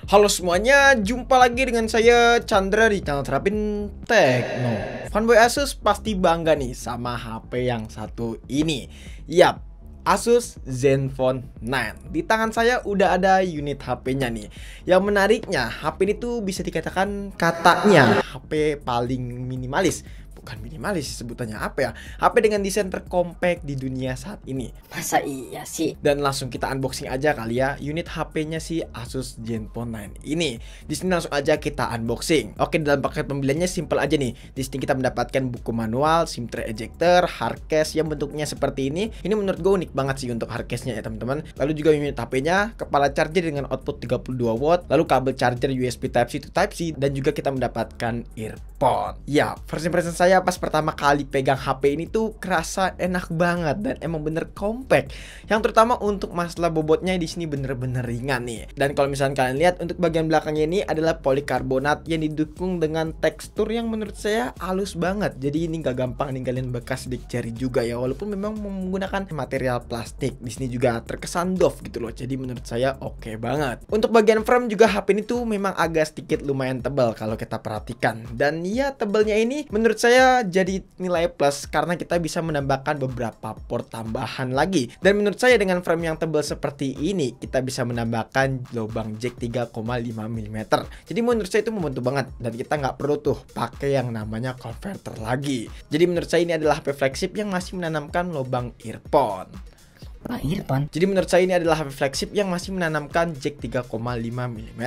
Halo semuanya, jumpa lagi dengan saya Chandra di channel Terapin Tekno. Fanboy Asus pasti bangga nih sama HP yang satu ini. Yap, Asus Zenfone 9. Di tangan saya udah ada unit HP-nya nih. Yang menariknya, HP ini tuh bisa dikatakan katanya HP paling minimalis. Bukan minimalis sebutannya apa ya? HP dengan desain terkompak di dunia saat ini. Masa iya sih? Dan langsung kita unboxing aja kali ya unit HP-nya si Asus Zenfone 9 ini. Di sini langsung aja kita unboxing. Oke, dalam paket pembeliannya simple aja nih. Di sini kita mendapatkan buku manual, SIM tray ejector, hard case yang bentuknya seperti ini. Ini menurut gue unik banget sih untuk hard case-nya ya teman-teman. Lalu juga unit HP-nya, kepala charger dengan output 32 watt, lalu kabel charger USB Type-C to Type-C, dan juga kita mendapatkan earphone. Ya, first impression saya pas pertama kali pegang HP ini tuh kerasa enak banget dan emang bener compact. Yang terutama untuk masalah bobotnya di sini bener-bener ringan nih. Dan kalau misalnya kalian lihat untuk bagian belakangnya ini adalah polikarbonat yang didukung dengan tekstur yang menurut saya halus banget. Jadi ini gak gampang ninggalin bekas sidik jari juga ya, walaupun memang menggunakan material plastik. Di sini juga terkesan doff gitu loh. Jadi menurut saya oke banget. Untuk bagian frame juga HP ini tuh memang agak sedikit lumayan tebal kalau kita perhatikan. Dan ya tebalnya ini menurut saya jadi nilai plus karena kita bisa menambahkan beberapa port tambahan lagi. Dan menurut saya dengan frame yang tebal seperti ini kita bisa menambahkan lubang jack 3,5 mm. Jadi menurut saya itu membantu banget dan kita nggak perlu tuh pakai yang namanya converter lagi. Jadi menurut saya ini adalah HP flagship yang masih menanamkan lubang earphone. Earphone. Jadi menurut saya ini adalah HP flagship yang masih menanamkan jack 3,5 mm.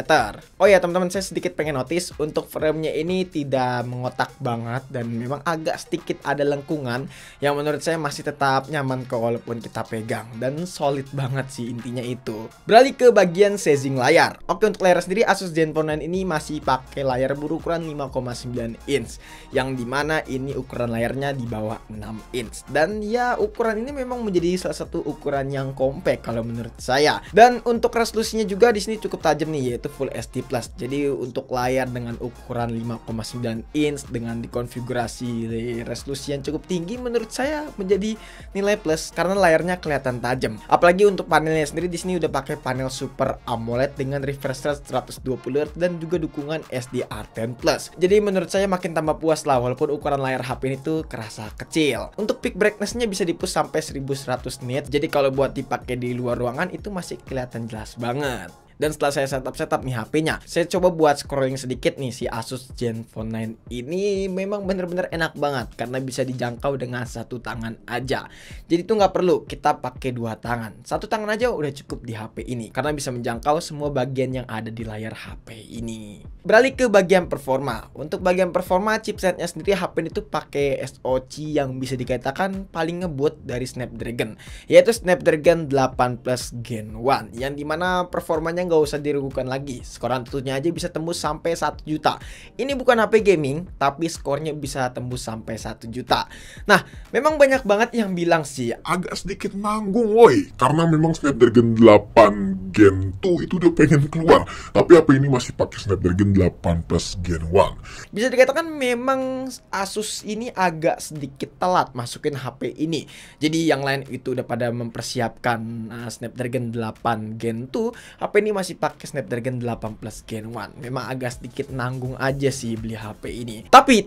Oh ya teman-teman, saya sedikit pengen notice untuk framenya ini tidak mengotak banget dan memang agak sedikit ada lengkungan yang menurut saya masih tetap nyaman kok walaupun kita pegang, dan solid banget sih intinya itu. Beralih ke bagian sizing layar. Oke, untuk layar sendiri Asus Zenfone 9 ini masih pakai layar berukuran 5,9 inch, yang dimana ini ukuran layarnya di bawah 6 inch. Dan ya ukuran ini memang menjadi salah satu ukuran yang compact kalau menurut saya. Dan untuk resolusinya juga di sini cukup tajam nih, yaitu Full HD Plus. Jadi untuk layar dengan ukuran 5,9 inch dengan dikonfigurasi resolusi yang cukup tinggi menurut saya menjadi nilai plus karena layarnya kelihatan tajam. Apalagi untuk panelnya sendiri di sini udah pakai panel Super AMOLED dengan refresh rate 120 Hz dan juga dukungan SDR10 Plus. Jadi menurut saya makin tambah puas lah walaupun ukuran layar HP ini tuh kerasa kecil. Untuk peak brightness-nya bisa di-push sampai 1100 nit. Jadi kalau buat dipakai di luar ruangan itu masih kelihatan jelas banget. Dan setelah saya setup nih HP-nya, saya coba buat scrolling sedikit nih. Si Asus Zenfone 9 ini memang bener-bener enak banget karena bisa dijangkau dengan satu tangan aja. Jadi tuh nggak perlu kita pakai dua tangan, satu tangan aja udah cukup di HP ini karena bisa menjangkau semua bagian yang ada di layar HP ini. Beralih ke bagian performa. Untuk bagian performa chipsetnya sendiri HP ini tuh pakai SoC yang bisa dikatakan paling ngebut dari Snapdragon, yaitu Snapdragon 8 Plus Gen 1, yang dimana performanya nggak usah diragukan lagi. Skor tentunya aja bisa tembus sampai 1 juta. Ini bukan HP gaming, tapi skornya bisa tembus sampai 1 juta. Nah, memang banyak banget yang bilang sih agak sedikit nanggung woi, karena memang Snapdragon 8 Gen 2 itu udah pengen keluar, tapi HP ini masih pakai Snapdragon 8 Plus Gen 1. Bisa dikatakan memang Asus ini agak sedikit telat masukin HP ini. Jadi yang lain itu udah pada mempersiapkan Snapdragon 8 Gen 2, HP ini masih pakai Snapdragon 8 Plus Gen 1. Memang agak sedikit nanggung aja sih beli HP ini. Tapi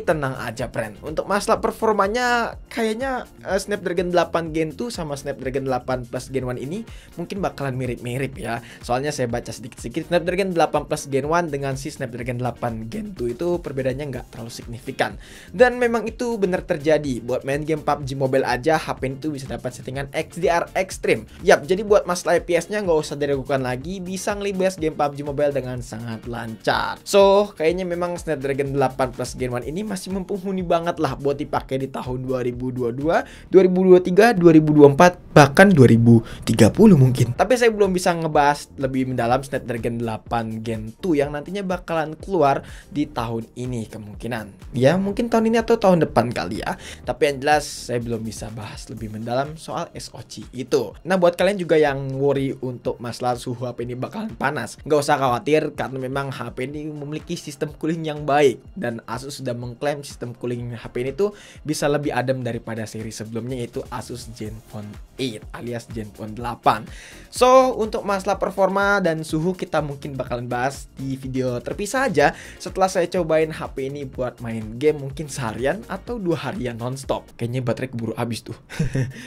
tenang aja friend. Untuk masalah performanya kayaknya Snapdragon 8 Gen 2 sama Snapdragon 8 Plus Gen 1 ini mungkin bakalan mirip-mirip ya. Soalnya saya baca sedikit-sedikit Snapdragon 8 Plus Gen 1 dengan si Snapdragon 8 Gen 2 itu perbedaannya nggak terlalu signifikan. Dan memang itu benar terjadi. Buat main game PUBG Mobile aja HP itu bisa dapat settingan XDR Extreme. Yap, jadi buat masalah FPS-nya nggak usah diragukan lagi, bisa ngelibas game PUBG Mobile dengan sangat lancar. So, kayaknya memang Snapdragon 8 Plus Gen 1 ini masih mumpuni banget lah buat dipakai di tahun 2022, 2023, 2024, bahkan 2030 mungkin. Tapi saya belum bisa ngebahas lebih mendalam Snapdragon 8 Gen 2 yang nantinya bakalan keluar di tahun ini kemungkinan. Ya, mungkin tahun ini atau tahun depan kali ya. Tapi yang jelas saya belum bisa bahas lebih mendalam soal SoC itu. Nah, buat kalian juga yang worry untuk masalah suhu HP ini bakalan panas. Nggak usah khawatir karena memang HP ini memiliki sistem cooling yang baik, dan Asus sudah mengklaim sistem cooling HP ini tuh bisa lebih adem daripada seri sebelumnya, yaitu Asus Zenfone 8 alias Zenfone 8. So untuk masalah performa dan suhu kita mungkin bakalan bahas di video terpisah aja setelah saya cobain HP ini buat main game mungkin seharian atau 2 harian nonstop. Kayaknya baterai keburu habis tuh.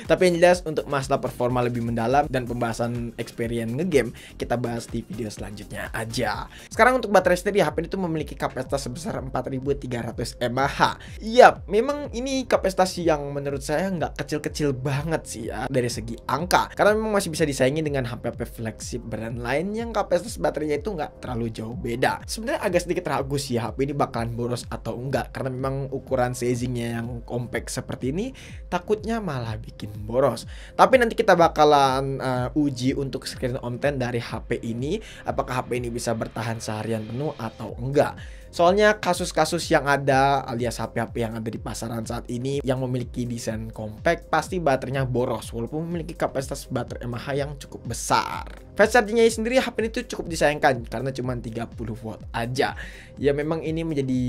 Tapi yang jelas untuk masalah performa lebih mendalam dan pembahasan experience ngegame kita bahas di video selanjutnya aja. Sekarang untuk baterai sendiri, HP ini tuh memiliki kapasitas sebesar 4300 mAh. Iya, memang ini kapasitas yang menurut saya nggak kecil-kecil banget sih ya dari segi angka, karena memang masih bisa disaingi dengan HP-HP flagship brand lain yang kapasitas baterainya itu nggak terlalu jauh beda. Sebenarnya agak sedikit ragu sih HP ini bakalan boros atau enggak, karena memang ukuran casingnya yang compact seperti ini takutnya malah bikin boros. Tapi nanti kita bakalan uji untuk screen on 10 dari HP ini, apakah HP ini bisa bertahan seharian penuh atau enggak. Soalnya kasus-kasus yang ada alias HP-HP yang ada di pasaran saat ini yang memiliki desain compact pasti baterainya boros walaupun memiliki kapasitas baterai mAh yang cukup besar. Fast chargingnya sendiri HP ini tuh cukup disayangkan karena cuma 30 watt aja. Ya memang ini menjadi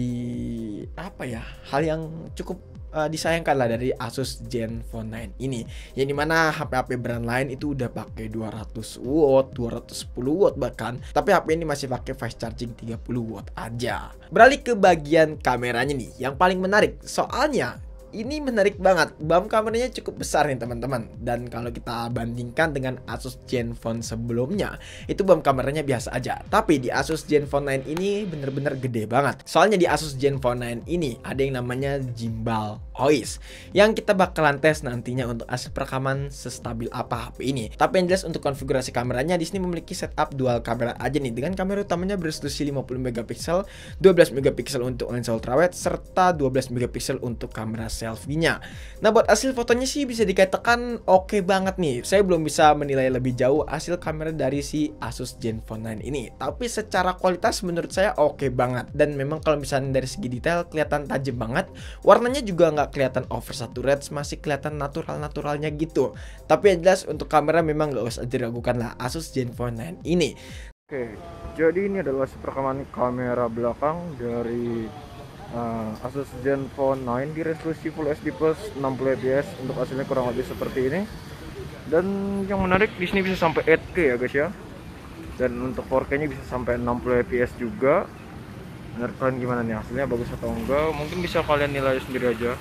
apa ya, hal yang cukup disayangkan lah dari Asus Zenfone 9 ini, yang dimana HP-HP brand lain itu udah pakai 200 watt, 210 watt bahkan, tapi HP ini masih pakai fast charging 30 watt aja. Beralih ke bagian kameranya nih, yang paling menarik soalnya ini menarik banget. BAM kameranya cukup besar nih teman-teman. Dan kalau kita bandingkan dengan Asus Zenfone sebelumnya, itu BAM kameranya biasa aja. Tapi di Asus Zenfone 9 ini bener-bener gede banget. Soalnya di Asus Zenfone 9 ini ada yang namanya Gimbal OIS, yang kita bakalan tes nantinya untuk hasil perekaman sestabil apa HP ini. Tapi yang jelas untuk konfigurasi kameranya di sini memiliki setup dual kamera aja nih, dengan kamera utamanya beresolusi 50 megapiksel, 12 megapiksel untuk lens ultrawide serta 12 megapiksel untuk kamera selfie-nya. Nah, buat hasil fotonya sih bisa dikatakan oke banget nih. Saya belum bisa menilai lebih jauh hasil kamera dari si Asus Zenfone 9 ini, tapi secara kualitas menurut saya oke banget. Dan memang kalau misalnya dari segi detail kelihatan tajam banget. Warnanya juga nggak kelihatan oversaturated, masih kelihatan natural-naturalnya gitu. Tapi yang jelas untuk kamera memang nggak usah diragukan lah Asus Zenfone 9 ini. Oke, jadi ini adalah perekaman kamera belakang dari Asus Zenfone 9 di resolusi Full HD plus 60 fps. Untuk hasilnya kurang lebih seperti ini. Dan yang menarik di sini bisa sampai 8K ya guys ya. Dan untuk 4K-nya bisa sampai 60 fps juga. Menurut kalian gimana nih, hasilnya bagus atau enggak? Mungkin bisa kalian nilai sendiri aja.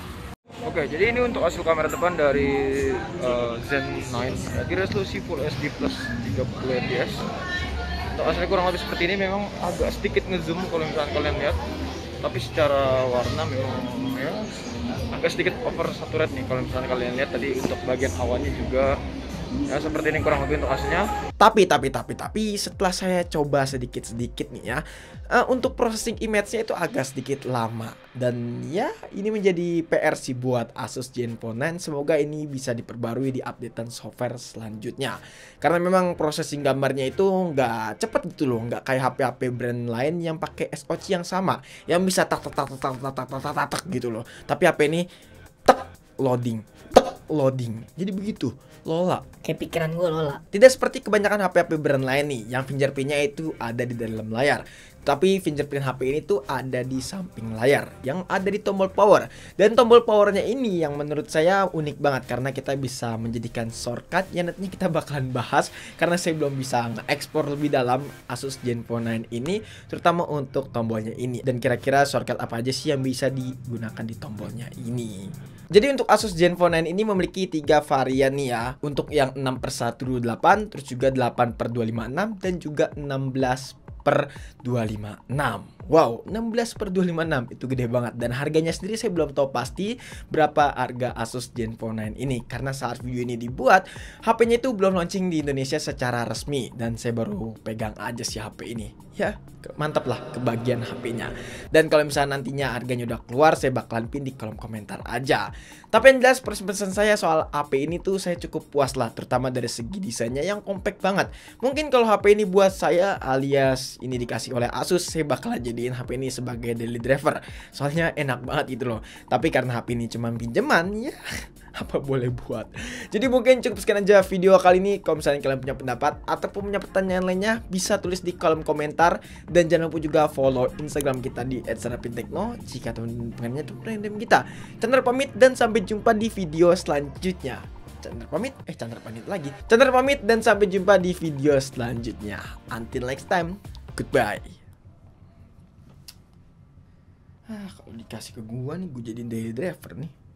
Oke, jadi ini untuk hasil kamera depan dari Zen 9 di resolusi Full HD plus 30 fps. Untuk hasilnya kurang lebih seperti ini. Memang agak sedikit ngezoom kalau misalnya kalian lihat, tapi secara warna memang ya agak sedikit oversaturated nih kalau misalnya kalian lihat tadi. Untuk bagian awannya juga ya seperti ini kurang lebih untuk hasilnya. Tapi setelah saya coba sedikit nih ya, untuk processing image-nya itu agak sedikit lama. Dan ya ini menjadi PR sih buat Asus Zenfone 9. Semoga ini bisa diperbarui di updatean software selanjutnya. Karena memang processing gambarnya itu nggak cepet gitu loh, nggak kayak HP-HP brand lain yang pakai SoC yang sama, yang bisa tak gitu loh. Tapi HP ini loading. Jadi begitu. Lola. Kayak pikiran gue Lola. Tidak seperti kebanyakan HP-HP brand lain nih, yang fingerprintnya itu ada di dalam layar. Tapi fingerprint HP ini tuh ada di samping layar, yang ada di tombol power. Dan tombol powernya ini yang menurut saya unik banget, karena kita bisa menjadikan shortcut yang nantinya kita bakalan bahas. Karena saya belum bisa nge-explore lebih dalam Asus Zenfone 9 ini, terutama untuk tombolnya ini. Dan kira-kira shortcut apa aja sih yang bisa digunakan di tombolnya ini. Jadi untuk Asus Zenfone 9 ini memiliki 3 varian nih ya. Untuk yang 6/128, terus juga 8/256, dan juga 16/256. Wow, 16/256 itu gede banget. Dan harganya sendiri saya belum tahu pasti berapa harga Asus Zenfone 9 ini, karena saat video ini dibuat HP-nya itu belum launching di Indonesia secara resmi. Dan saya baru pegang aja sih HP ini. Ya, mantap lah kebagian HP-nya. Dan kalau misalnya nantinya harganya udah keluar, saya bakalan pin di kolom komentar aja. Tapi yang jelas pesan saya soal HP ini tuh saya cukup puas lah, terutama dari segi desainnya yang compact banget. Mungkin kalau HP ini buat saya alias ini dikasih oleh Asus, saya bakalan jadiin HP ini sebagai daily driver. Soalnya enak banget gitu loh. Tapi karena HP ini cuma pinjaman, ya apa boleh buat. Jadi mungkin cukup sekian aja video kali ini. Kalau misalnya kalian punya pendapat ataupun punya pertanyaan lainnya, bisa tulis di kolom komentar. Dan jangan lupa juga follow Instagram kita di @sarapintekno jika teman-teman pengennya tuh random kita. Chandra pamit dan sampai jumpa di video selanjutnya. Chandra pamit dan sampai jumpa di video selanjutnya. Until next time, goodbye. Kalau dikasih ke gua nih, gue jadiin daily driver nih.